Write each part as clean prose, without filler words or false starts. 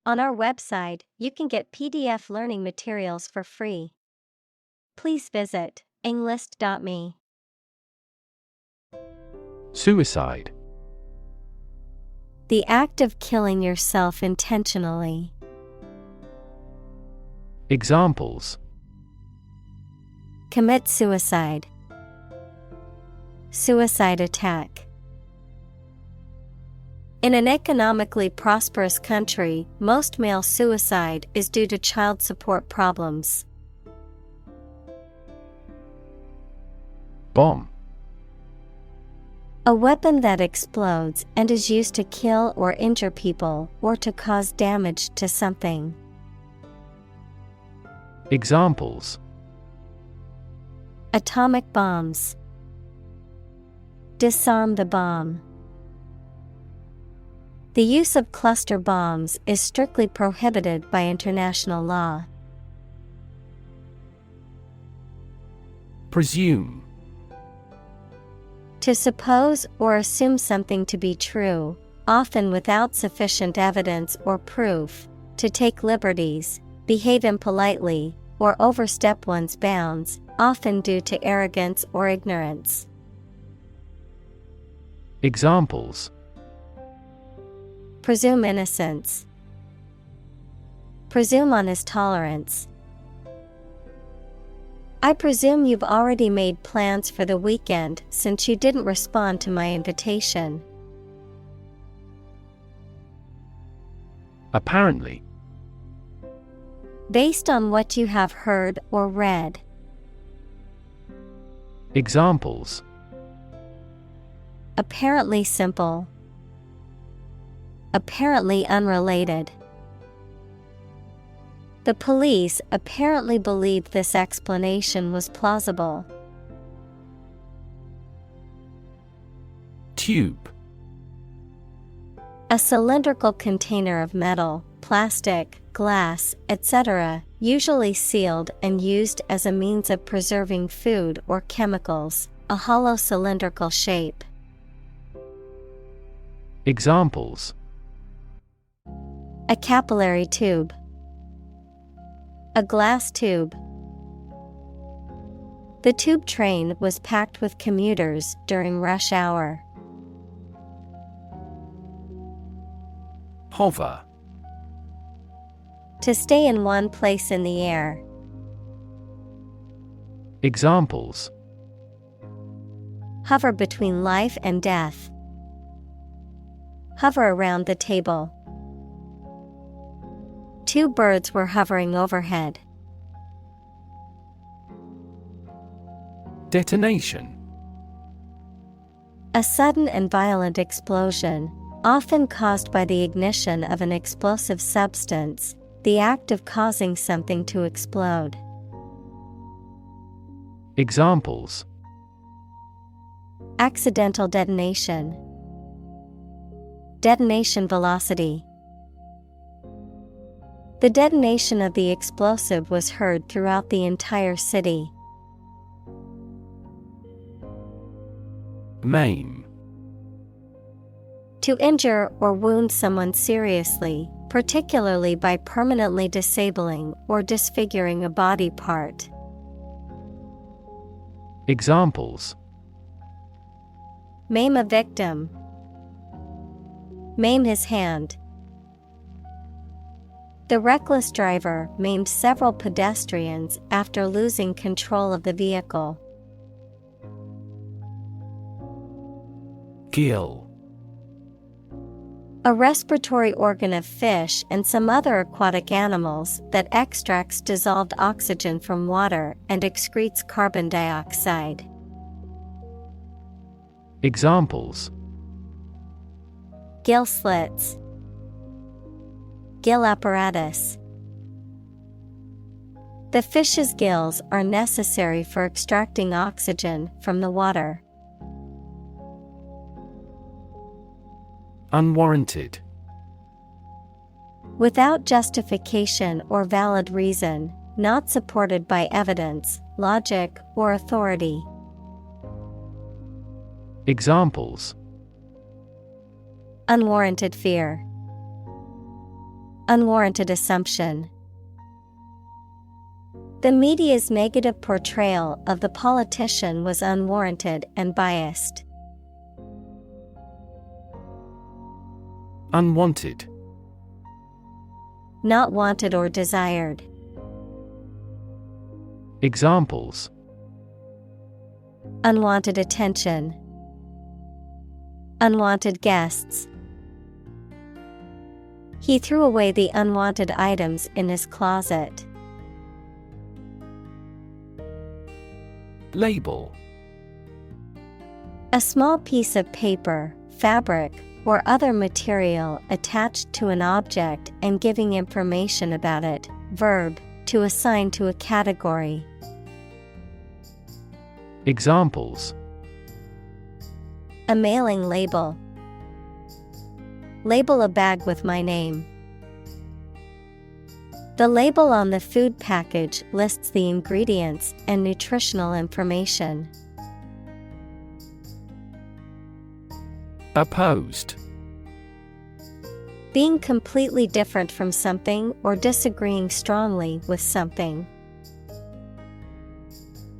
On our website, you can get PDF learning materials for free. Please visit englist.me. Suicide. The act of killing yourself intentionally. Examples: Commit suicide. Suicide attack. In an economically prosperous country, most male suicide is due to child support problems. Bomb. A weapon that explodes and is used to kill or injure people or to cause damage to something. Examples: Atomic bombs. Disarm the bomb. The use of cluster bombs is strictly prohibited by international law. Presume. To suppose or assume something to be true, often without sufficient evidence or proof, to take liberties, behave impolitely, or overstep one's bounds, often due to arrogance or ignorance. Examples: Presume innocence. Presume on his tolerance. I presume you've already made plans for the weekend since you didn't respond to my invitation. Apparently. Based on what you have heard or read. Examples: Apparently simple. Apparently unrelated. The police apparently believed this explanation was plausible. Tube. A cylindrical container of metal, plastic, glass, etc., usually sealed and used as a means of preserving food or chemicals, a hollow cylindrical shape. Examples: A capillary tube. A glass tube. The tube train was packed with commuters during rush hour. Hover. To stay in one place in the air. Examples: Hover between life and death. Hover around the table. Two birds were hovering overhead. Detonation. A sudden and violent explosion, often caused by the ignition of an explosive substance, the act of causing something to explode. Examples: Accidental detonation. Detonation velocity. The detonation of the explosive was heard throughout the entire city. Maim. To injure or wound someone seriously, particularly by permanently disabling or disfiguring a body part. Examples: Maim a victim. Maim his hand. The reckless driver maimed several pedestrians after losing control of the vehicle. Gill. A respiratory organ of fish and some other aquatic animals that extracts dissolved oxygen from water and excretes carbon dioxide. Examples: Gill slits. Gill apparatus. The fish's gills are necessary for extracting oxygen from the water. Unwarranted. Without justification or valid reason, not supported by evidence, logic, or authority. Examples: Unwarranted fear. Unwarranted assumption. The media's negative portrayal of the politician was unwarranted and biased. Unwanted. Not wanted or desired. Examples: Unwanted attention. Unwanted guests. He threw away the unwanted items in his closet. Label. A small piece of paper, fabric, or other material attached to an object and giving information about it. Verb, to assign to a category. Examples: A mailing label. Label a bag with my name. The label on the food package lists the ingredients and nutritional information. Opposed. Being completely different from something or disagreeing strongly with something.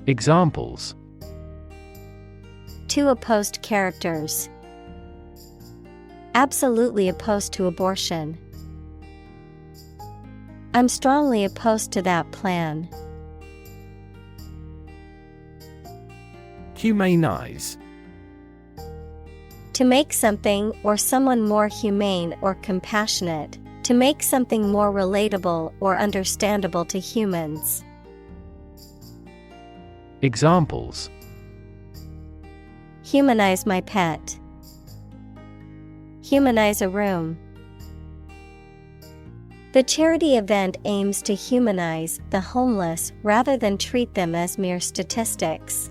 Examples: Two opposed characters. Absolutely opposed to abortion. I'm strongly opposed to that plan. Humanize. To make something or someone more humane or compassionate. To make something more relatable or understandable to humans. Examples: Humanize my pet. Humanize a room. The charity event aims to humanize the homeless rather than treat them as mere statistics.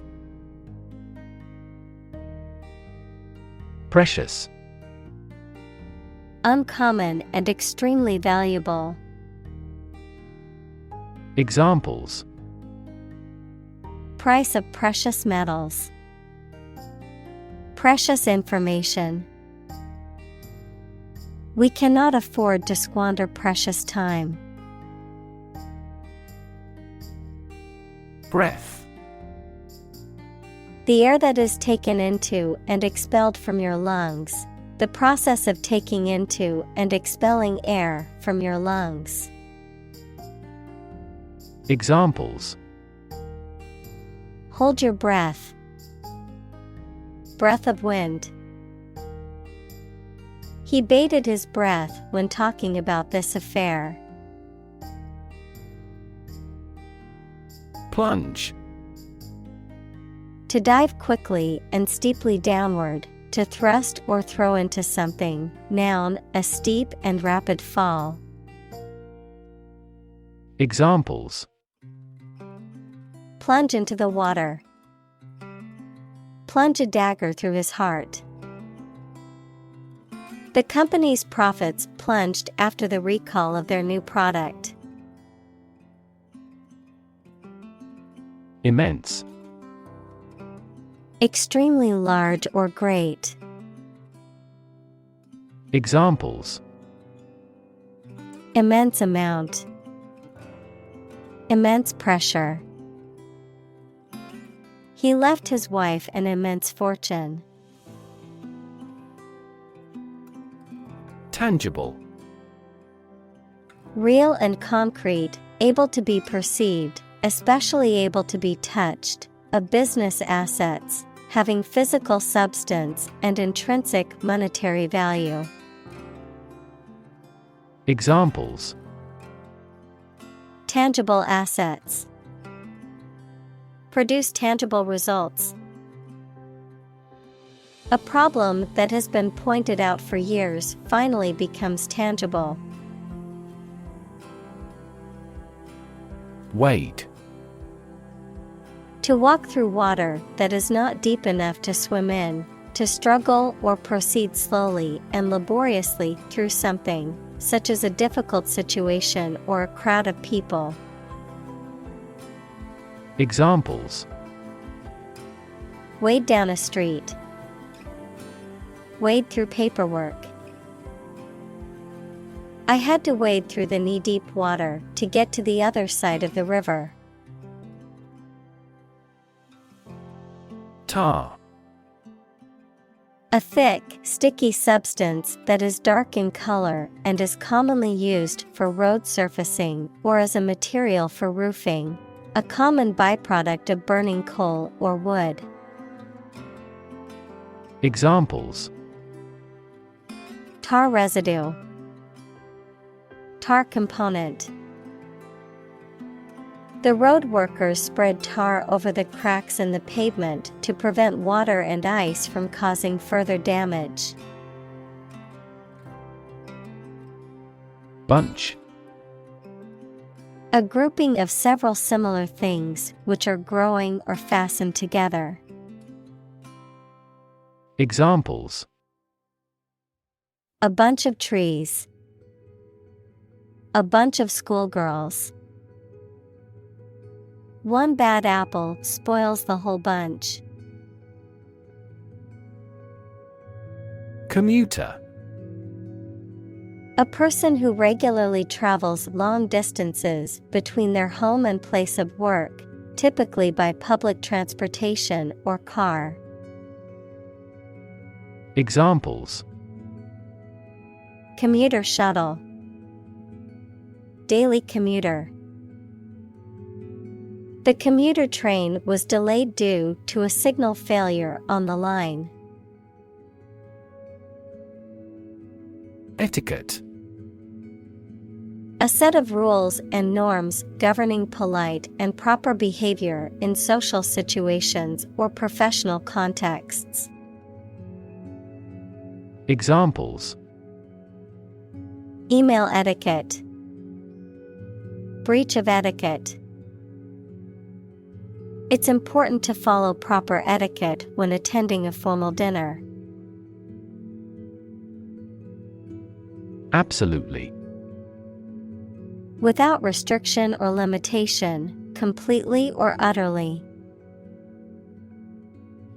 Precious. Uncommon and extremely valuable. Examples: Price of precious metals. Precious information. We cannot afford to squander precious time. Breath. The air that is taken into and expelled from your lungs. The process of taking into and expelling air from your lungs. Examples: Hold your breath. Breath of wind. He bated his breath when talking about this affair. Plunge. To dive quickly and steeply downward, to thrust or throw into something. Noun, a steep and rapid fall. Examples: Plunge into the water. Plunge a dagger through his heart. The company's profits plunged after the recall of their new product. Immense. Extremely large or great. Examples: Immense amount. Immense pressure. He left his wife an immense fortune. Tangible. Real and concrete, able to be perceived, especially able to be touched. Of business assets, having physical substance and intrinsic monetary value. Examples: Tangible assets. Produce tangible results. A problem that has been pointed out for years finally becomes tangible. Wade. To walk through water that is not deep enough to swim in, to struggle or proceed slowly and laboriously through something, such as a difficult situation or a crowd of people. Examples: Wade down a street. Wade through paperwork. I had to wade through the knee-deep water to get to the other side of the river. Tar. A thick, sticky substance that is dark in color and is commonly used for road surfacing or as a material for roofing, a common byproduct of burning coal or wood. Examples: Tar residue, tar component. The road workers spread tar over the cracks in the pavement to prevent water and ice from causing further damage. Bunch. A grouping of several similar things which are growing or fastened together. Examples: A bunch of trees. A bunch of schoolgirls. One bad apple spoils the whole bunch. Commuter. A person who regularly travels long distances between their home and place of work, typically by public transportation or car. Examples: Commuter shuttle. Daily commuter. The commuter train was delayed due to a signal failure on the line. Etiquette. A set of rules and norms governing polite and proper behavior in social situations or professional contexts. Examples: Email etiquette. Breach of etiquette. It's important to follow proper etiquette when attending a formal dinner. Absolutely. Without restriction or limitation, completely or utterly.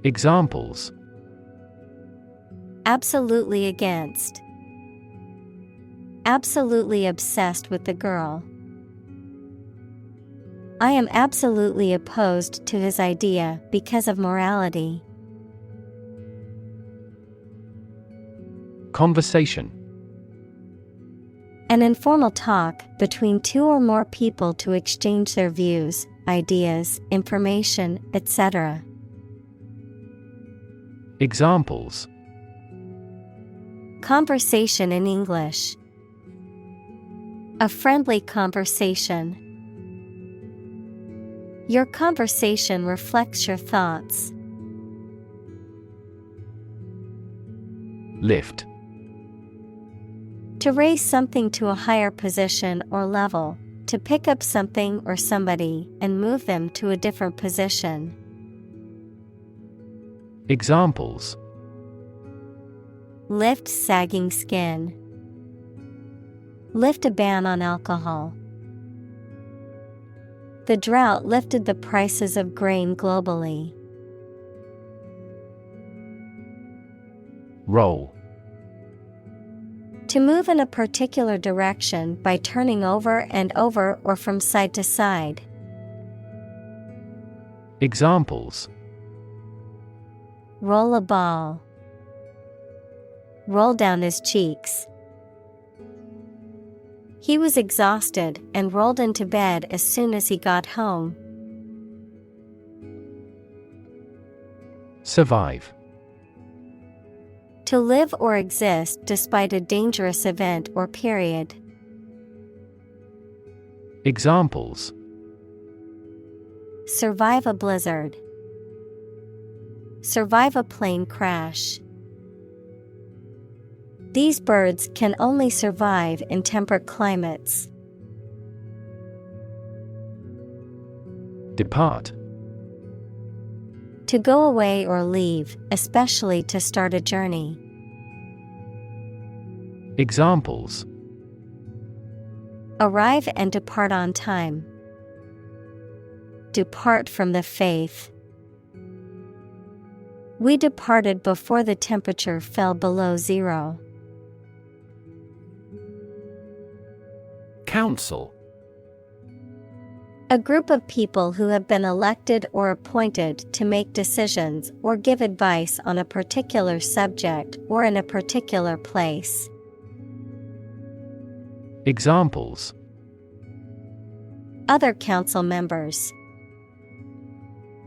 Examples: Absolutely against. Absolutely obsessed with the girl. I am absolutely opposed to his idea because of morality. Conversation. An informal talk between two or more people to exchange their views, ideas, information, etc. Examples: Conversation in English. A friendly conversation. Your conversation reflects your thoughts. Lift. To raise something to a higher position or level, to pick up something or somebody and move them to a different position. Examples: Lift sagging skin. Lift a ban on alcohol. The drought lifted the prices of grain globally. Roll. To move in a particular direction by turning over and over or from side to side. Examples: Roll a ball. Roll down his cheeks. He was exhausted and rolled into bed as soon as he got home. Survive. To live or exist despite a dangerous event or period. Examples: Survive a blizzard. Survive a plane crash. These birds can only survive in temperate climates. Depart. To go away or leave, especially to start a journey. Examples: Arrive and depart on time. Depart from the faith. We departed before the temperature fell below zero. Council. A group of people who have been elected or appointed to make decisions or give advice on a particular subject or in a particular place. Examples: Other council members.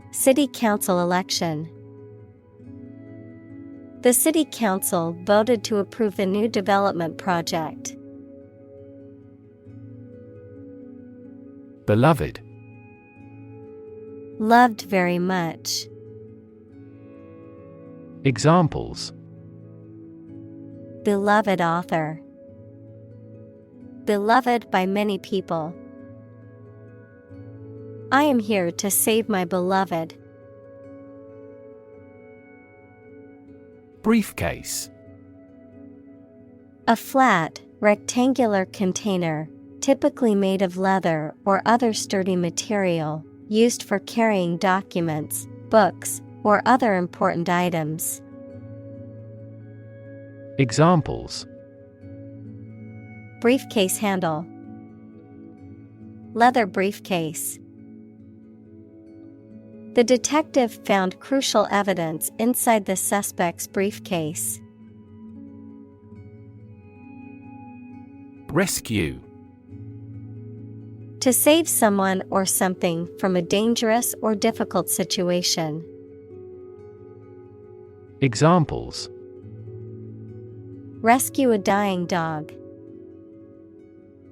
City council election. The city council voted to approve the new development project. Beloved. Loved very much. Examples: Beloved author. Beloved by many people. I am here to save my beloved. Briefcase. A flat, rectangular container, typically made of leather or other sturdy material, used for carrying documents, books, or other important items. Examples: Briefcase handle. Leather briefcase. The detective found crucial evidence inside the suspect's briefcase. Rescue. To save someone or something from a dangerous or difficult situation. Examples: Rescue a dying dog.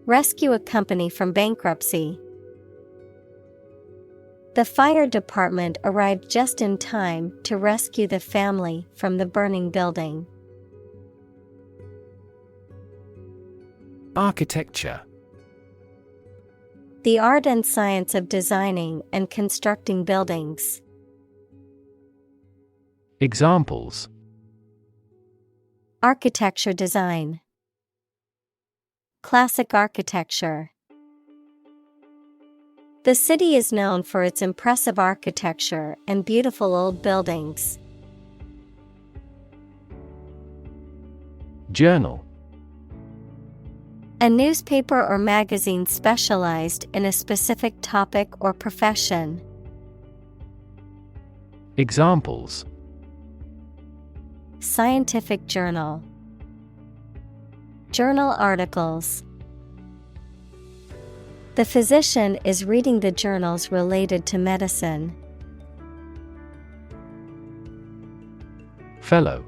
Rescue a company from bankruptcy. The fire department arrived just in time to rescue the family from the burning building. Architecture. The art and science of designing and constructing buildings. Examples: Architecture design. Classic architecture. The city is known for its impressive architecture and beautiful old buildings. Journal. A newspaper or magazine specialized in a specific topic or profession. Examples: Scientific journal. Journal articles. The physician is reading the journals related to medicine. Fellow.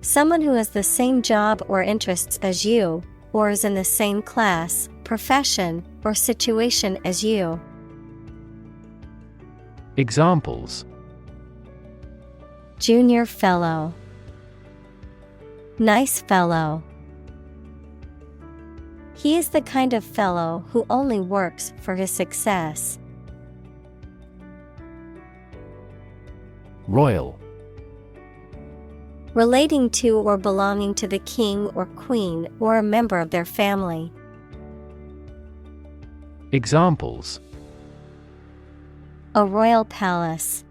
Someone who has the same job or interests as you, or is in the same class, profession, or situation as you. Examples: Junior fellow. Nice fellow. He is the kind of fellow who only works for his success. Royal. Relating to or belonging to the king or queen or a member of their family. Examples: A royal palace.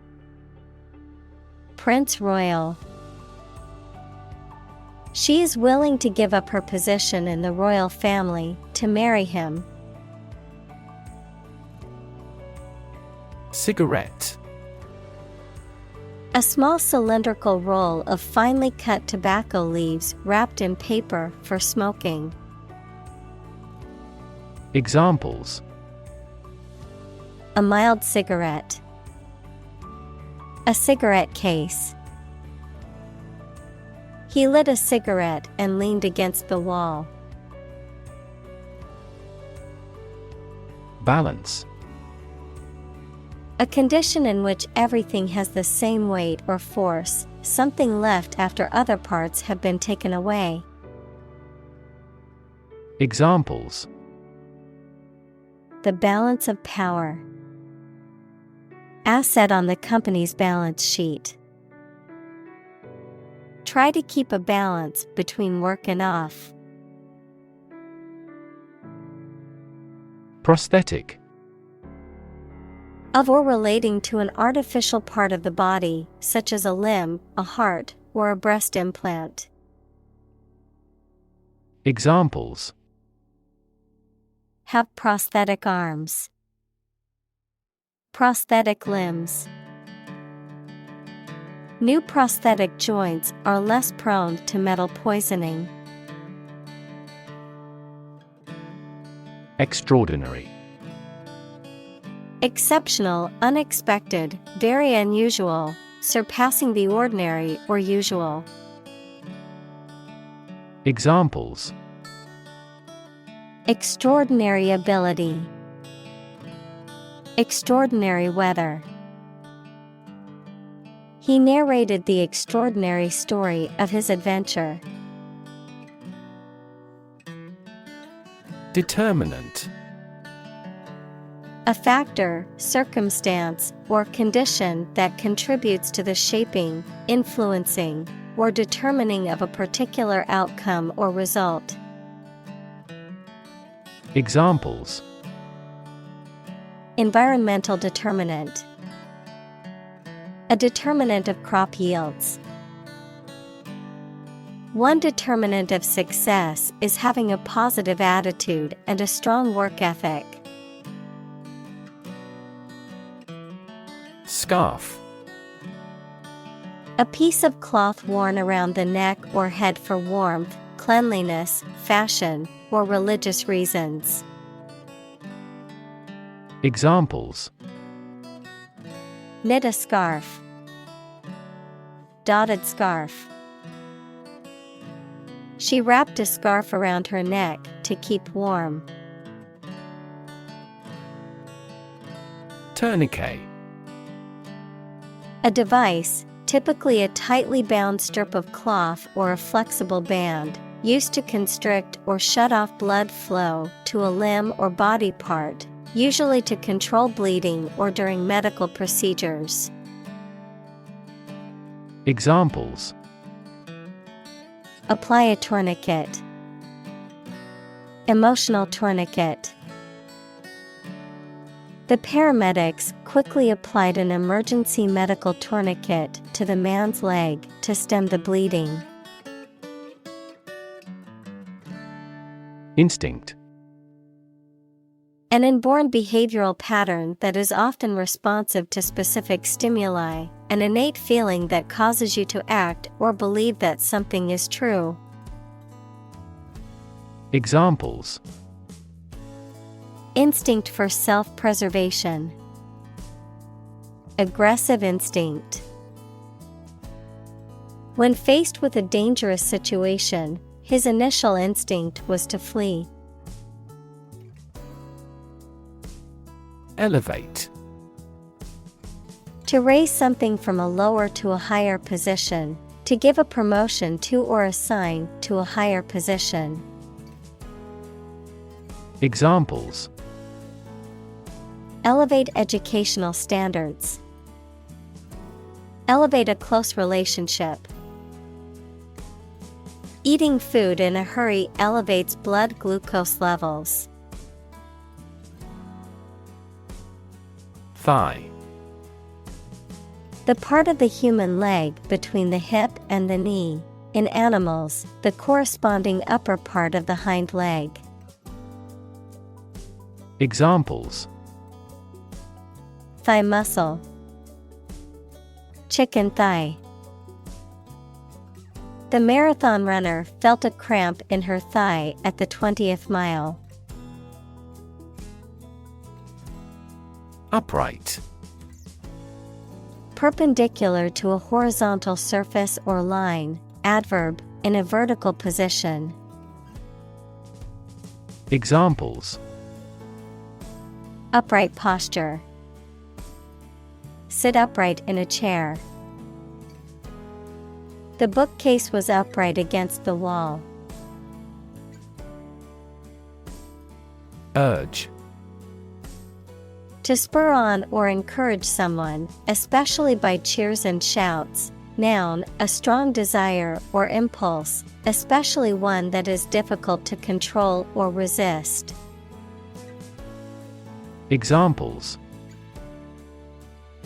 Prince Royal. She is willing to give up her position in the royal family to marry him. Cigarette. A small cylindrical roll of finely cut tobacco leaves wrapped in paper for smoking. Examples: A mild cigarette. A cigarette case. He lit a cigarette and leaned against the wall. Balance. A condition in which everything has the same weight or force, something left after other parts have been taken away. Examples: The balance of power. Asset on the company's balance sheet. Try to keep a balance between work and off. Prosthetic. Of or relating to an artificial part of the body, such as a limb, a heart, or a breast implant. Examples: have prosthetic arms. Prosthetic limbs. New prosthetic joints are less prone to metal poisoning. Extraordinary. Exceptional, unexpected, very unusual, surpassing the ordinary or usual. Examples: extraordinary ability, extraordinary weather. He narrated the extraordinary story of his adventure. Determinant. A factor, circumstance, or condition that contributes to the shaping, influencing, or determining of a particular outcome or result. Examples: environmental determinant, a determinant of crop yields. One determinant of success is having a positive attitude and a strong work ethic. Scarf. A piece of cloth worn around the neck or head for warmth, cleanliness, fashion, or religious reasons. Examples: knit a scarf, dotted scarf. She wrapped a scarf around her neck to keep warm. Tourniquet. A device, typically a tightly bound strip of cloth or a flexible band, used to constrict or shut off blood flow to a limb or body part, usually to control bleeding or during medical procedures. Examples: apply a tourniquet, emotional tourniquet. The paramedics quickly applied an emergency medical tourniquet to the man's leg to stem the bleeding. Instinct. An inborn behavioral pattern that is often responsive to specific stimuli, an innate feeling that causes you to act or believe that something is true. Examples: instinct for self-preservation, aggressive instinct. When faced with a dangerous situation, his initial instinct was to flee. Elevate. To raise something from a lower to a higher position, to give a promotion to or assign to a higher position. Examples: elevate educational standards, elevate a close relationship. Eating food in a hurry elevates blood glucose levels. Thigh. The part of the human leg between the hip and the knee. In animals, the corresponding upper part of the hind leg. Examples: thigh muscle, chicken thigh. The marathon runner felt a cramp in her thigh at the 20th mile. Upright. Perpendicular to a horizontal surface or line, adverb, in a vertical position. Examples: upright posture, sit upright in a chair. The bookcase was upright against the wall. Urge. To spur on or encourage someone, especially by cheers and shouts. Noun, a strong desire or impulse, especially one that is difficult to control or resist. Examples: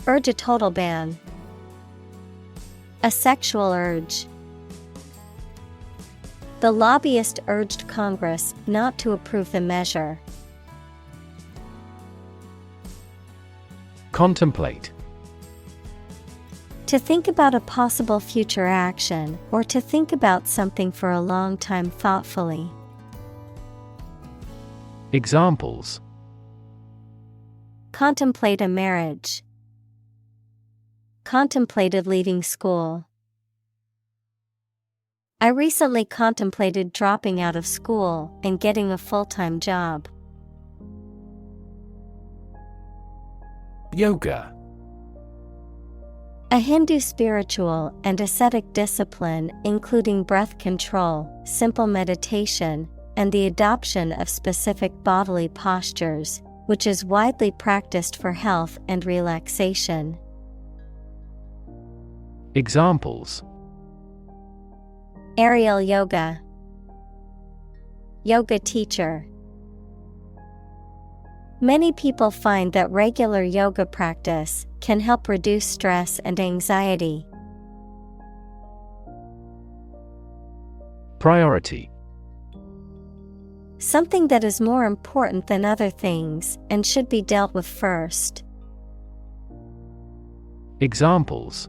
urge a total ban, a sexual urge. The lobbyist urged Congress not to approve the measure. Contemplate. To think about a possible future action, or to think about something for a long time thoughtfully. Examples: Contemplate a marriage. Contemplated leaving school. I recently contemplated dropping out of school and getting a full-time job. Yoga. A Hindu spiritual and ascetic discipline including breath control, simple meditation, and the adoption of specific bodily postures, which is widely practiced for health and relaxation. Examples: Aerial yoga. Yoga teacher. Many people find that regular yoga practice can help reduce stress and anxiety. Priority. Something that is more important than other things and should be dealt with first. Examples: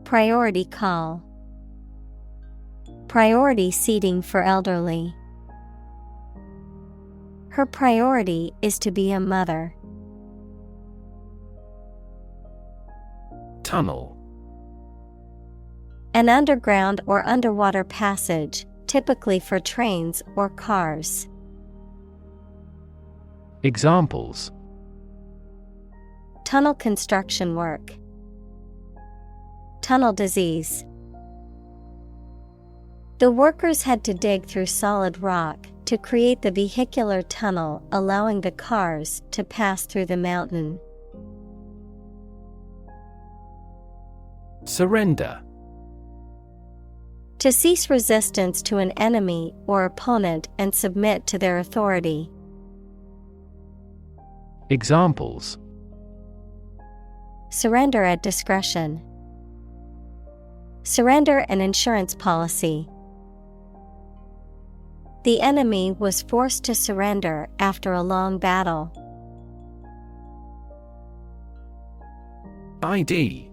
Priority call. Priority seating for elderly. Her priority is to be a mother. Tunnel. An underground or underwater passage, typically for trains or cars. Examples: Tunnel construction work. Tunnel disease. The workers had to dig through solid rock to create the vehicular tunnel allowing the cars to pass through the mountain. Surrender. To cease resistance to an enemy or opponent and submit to their authority. Examples: Surrender at discretion. Surrender an insurance policy. The enemy was forced to surrender after a long battle. ID.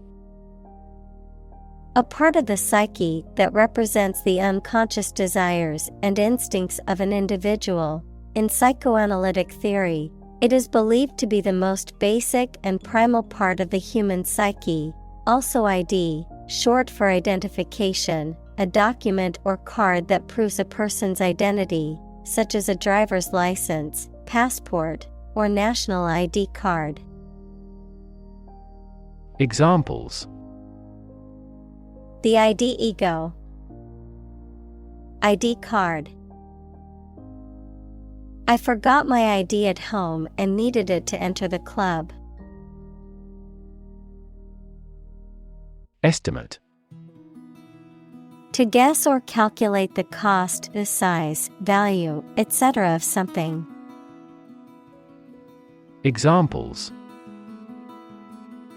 A part of the psyche that represents the unconscious desires and instincts of an individual. In psychoanalytic theory, it is believed to be the most basic and primal part of the human psyche. Also ID, short for identification, a document or card that proves a person's identity, such as a driver's license, passport, or national ID card. Examples: The ID ego. ID card. I forgot my ID at home and needed it to enter the club. Estimate. To guess or calculate the cost, the size, value, etc. of something. Examples: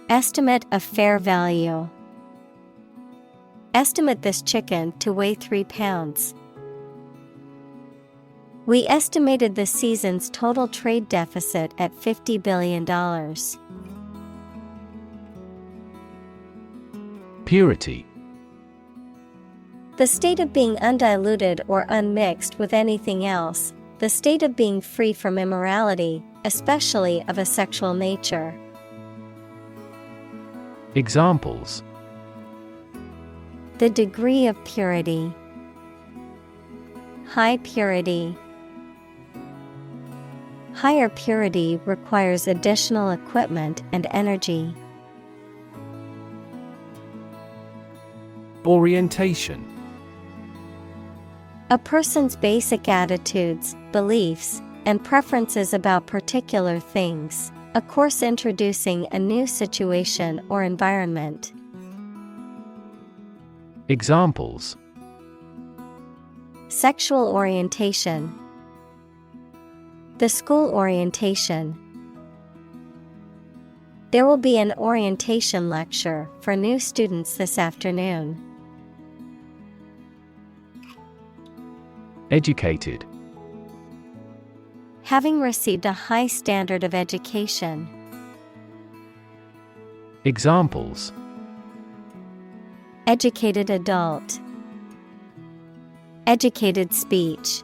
Estimate of fair value. Estimate this chicken to weigh 3 pounds. We estimated the season's total trade deficit at $50 billion. Purity. The state of being undiluted or unmixed with anything else, the state of being free from immorality, especially of a sexual nature. Examples: The degree of purity. High purity. Higher purity requires additional equipment and energy. Orientation. A person's basic attitudes, beliefs, and preferences about particular things. A course introducing a new situation or environment. Examples: Sexual orientation. The school orientation. There will be an orientation lecture for new students this afternoon. Educated. Having received a high standard of education. Examples: educated adult, educated speech.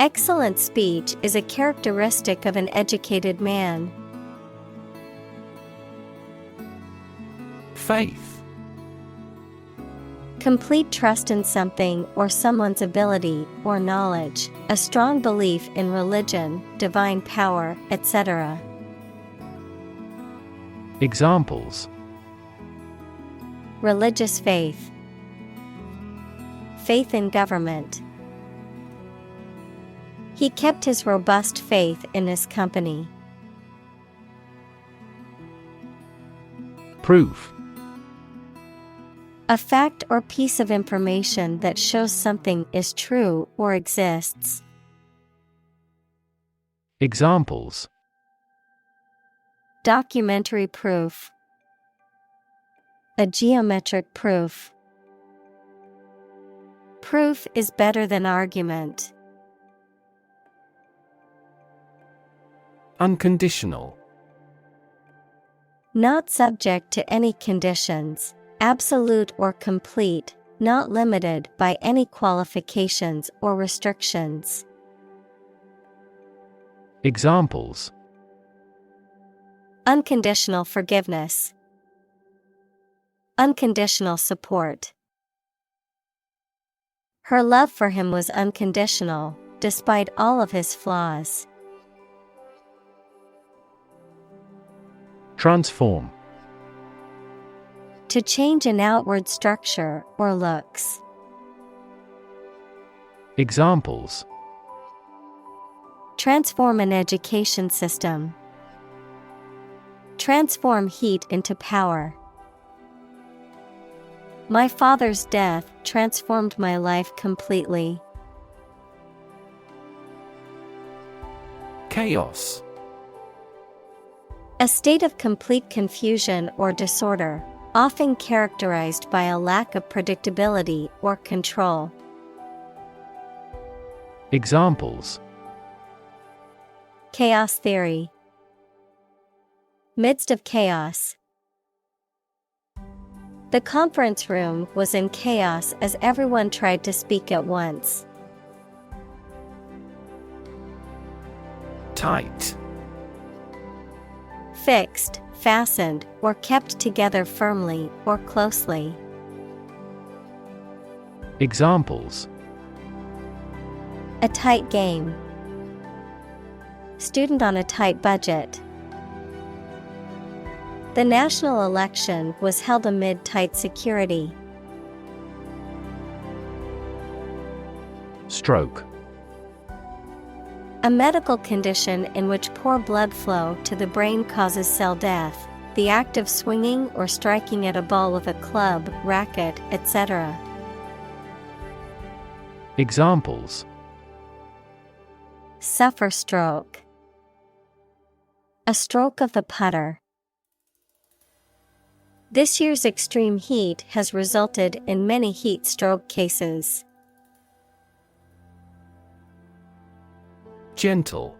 Excellent speech is a characteristic of an educated man. Faith. Complete trust in something or someone's ability or knowledge, a strong belief in religion, divine power, etc. Examples: religious faith, faith in government. He kept his robust faith in his company. Proof. A fact or piece of information that shows something is true or exists. Examples: documentary proof, a geometric proof. Proof is better than argument. Unconditional. Not subject to any conditions, absolute or complete, not limited by any qualifications or restrictions. Examples: unconditional forgiveness, unconditional support. Her love for him was unconditional, despite all of his flaws. Transform. To change an outward structure or looks. Examples: transform an education system, transform heat into power. My father's death transformed my life completely. Chaos. A state of complete confusion or disorder, often characterized by a lack of predictability or control. Examples: chaos theory, midst of chaos. The conference room was in chaos as everyone tried to speak at once. Tight. Fixed, fastened, or kept together firmly or closely. Examples: a tight game, student on a tight budget. The national election was held amid tight security. Stroke. A medical condition in which poor blood flow to the brain causes cell death, the act of swinging or striking at a ball with a club, racket, etc. Examples: suffer stroke, a stroke of the putter. This year's extreme heat has resulted in many heat stroke cases. Gentle.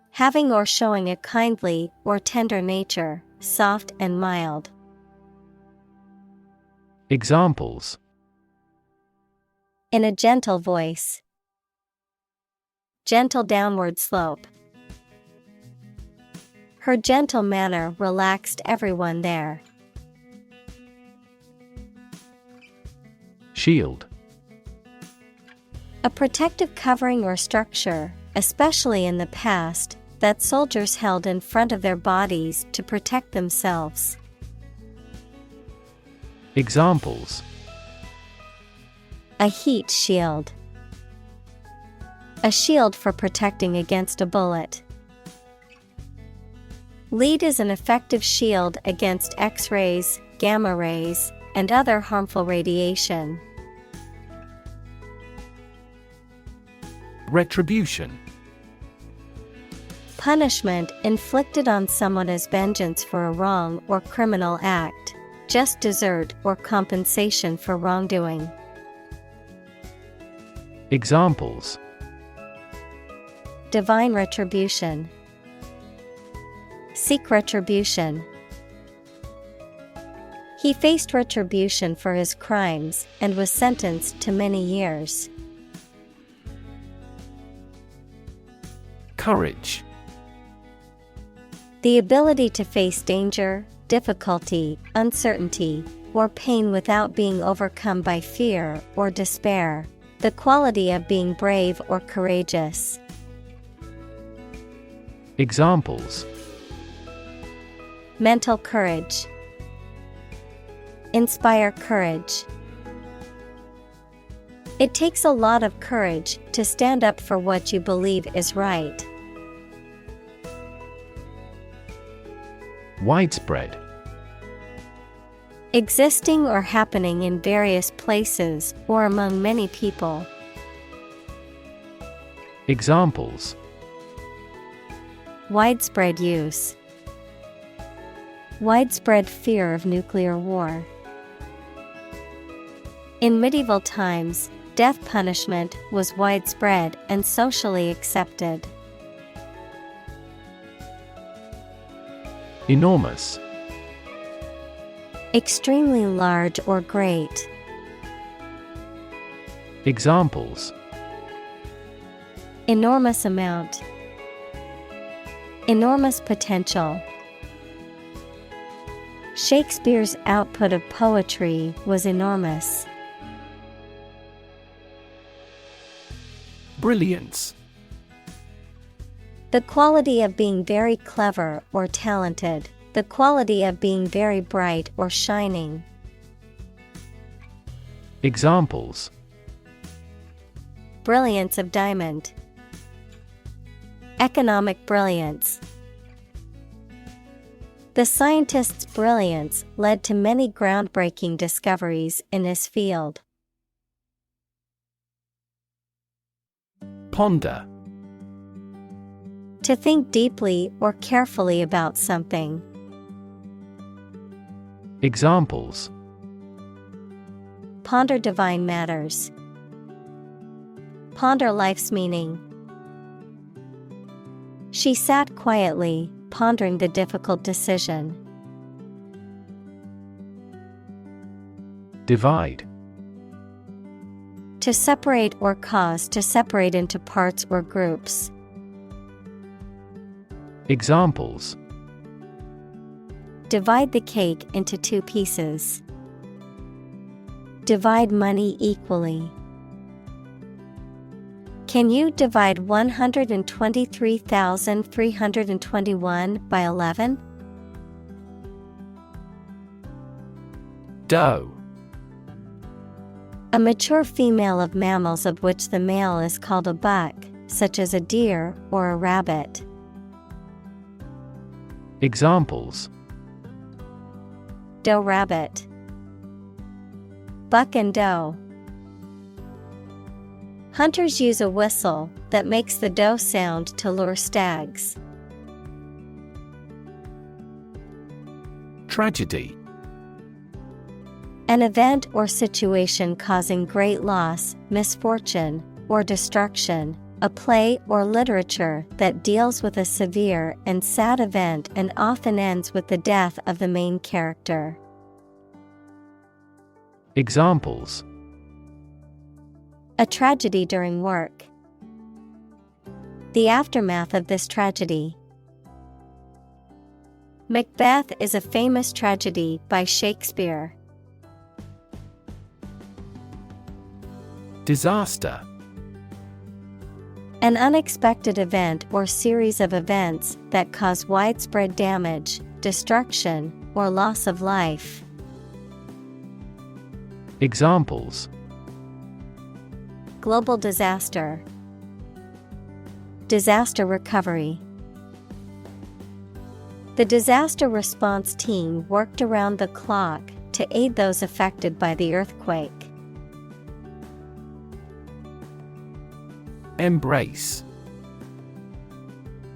Having or showing a kindly or tender nature, soft and mild. Examples: in a gentle voice, gentle downward slope. Her gentle manner relaxed everyone there. Shield. A protective covering or structure, especially in the past, that soldiers held in front of their bodies to protect themselves. Examples: a heat shield, a shield for protecting against a bullet. Lead is an effective shield against X-rays, gamma rays, and other harmful radiation. Retribution. Punishment inflicted on someone as vengeance for a wrong or criminal act, just desert or compensation for wrongdoing. Examples: divine retribution, Seek retribution. He faced retribution for his crimes and was sentenced to many years. Courage. The ability to face danger, difficulty, uncertainty, or pain without being overcome by fear or despair. The quality of being brave or courageous. Examples: mental courage, inspire courage. It takes a lot of courage to stand up for what you believe is right. Widespread. Existing or happening in various places or among many people. Examples: widespread use, widespread fear of nuclear war. In medieval times, death punishment was widespread and socially accepted. Enormous. Extremely large or great. Examples: enormous amount, enormous potential. Shakespeare's output of poetry was enormous. Brilliance. The quality of being very clever or talented. The quality of being very bright or shining. Examples: brilliance of diamond, economic brilliance. The scientist's brilliance led to many groundbreaking discoveries in his field. Ponder. To think deeply or carefully about something. Examples: ponder divine matters, ponder life's meaning. She sat quietly, pondering the difficult decision. Divide. To separate or cause to separate into parts or groups. Examples: divide the cake into 2 pieces. Divide money equally. Can you divide 123,321 by 11? Doe. A mature female of mammals of which the male is called a buck, such as a deer or a rabbit. Examples: doe rabbit, buck and doe. Hunters use a whistle that makes the doe sound to lure stags. Tragedy. An event or situation causing great loss, misfortune, or destruction. A play or literature that deals with a severe and sad event and often ends with the death of the main character. Examples: a tragedy during work. The aftermath of this tragedy. Macbeth is a famous tragedy by Shakespeare. Disaster. An unexpected event or series of events that cause widespread damage, destruction, or loss of life. Examples: global disaster, disaster recovery. The disaster response team worked around the clock to aid those affected by the earthquake. Embrace.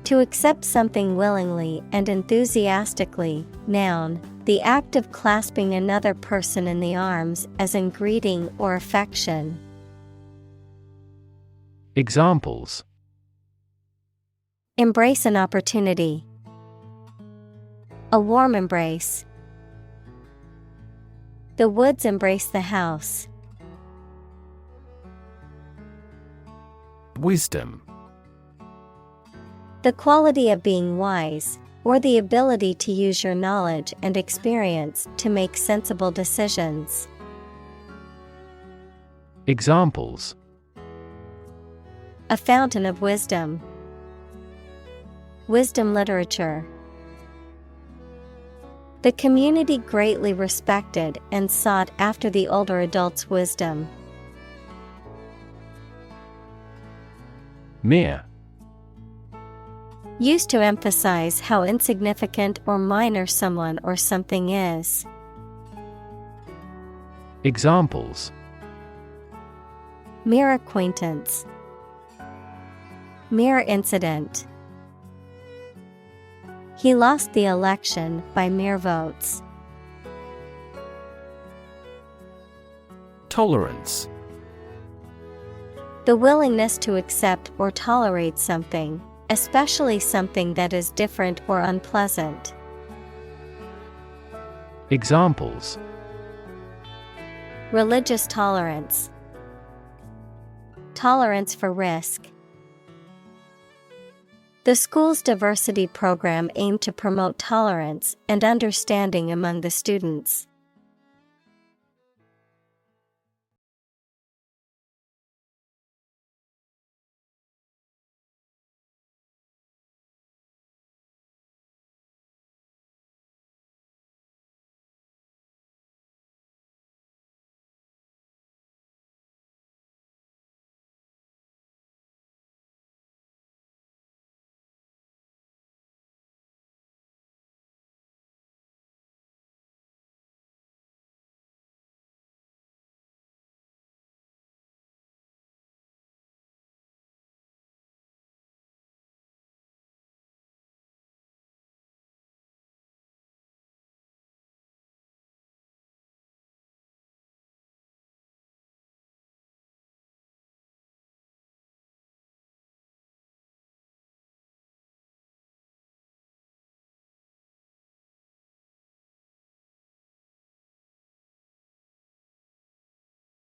To accept something willingly and enthusiastically. Noun, the act of clasping another person in the arms as in greeting or affection. Examples: embrace an opportunity. A warm embrace. The woods embrace the house. Wisdom. The quality of being wise, or the ability to use your knowledge and experience to make sensible decisions. Examples: A fountain of wisdom. Wisdom literature. The community greatly respected and sought after the older adult's wisdom. Mere. Used to emphasize how insignificant or minor someone or something is. Examples: Mere acquaintance. Mere incident. He lost the election by mere votes. Tolerance. The willingness to accept or tolerate something, especially something that is different or unpleasant. Examples: Religious tolerance. Tolerance for risk. The school's diversity program aimed to promote tolerance and understanding among the students.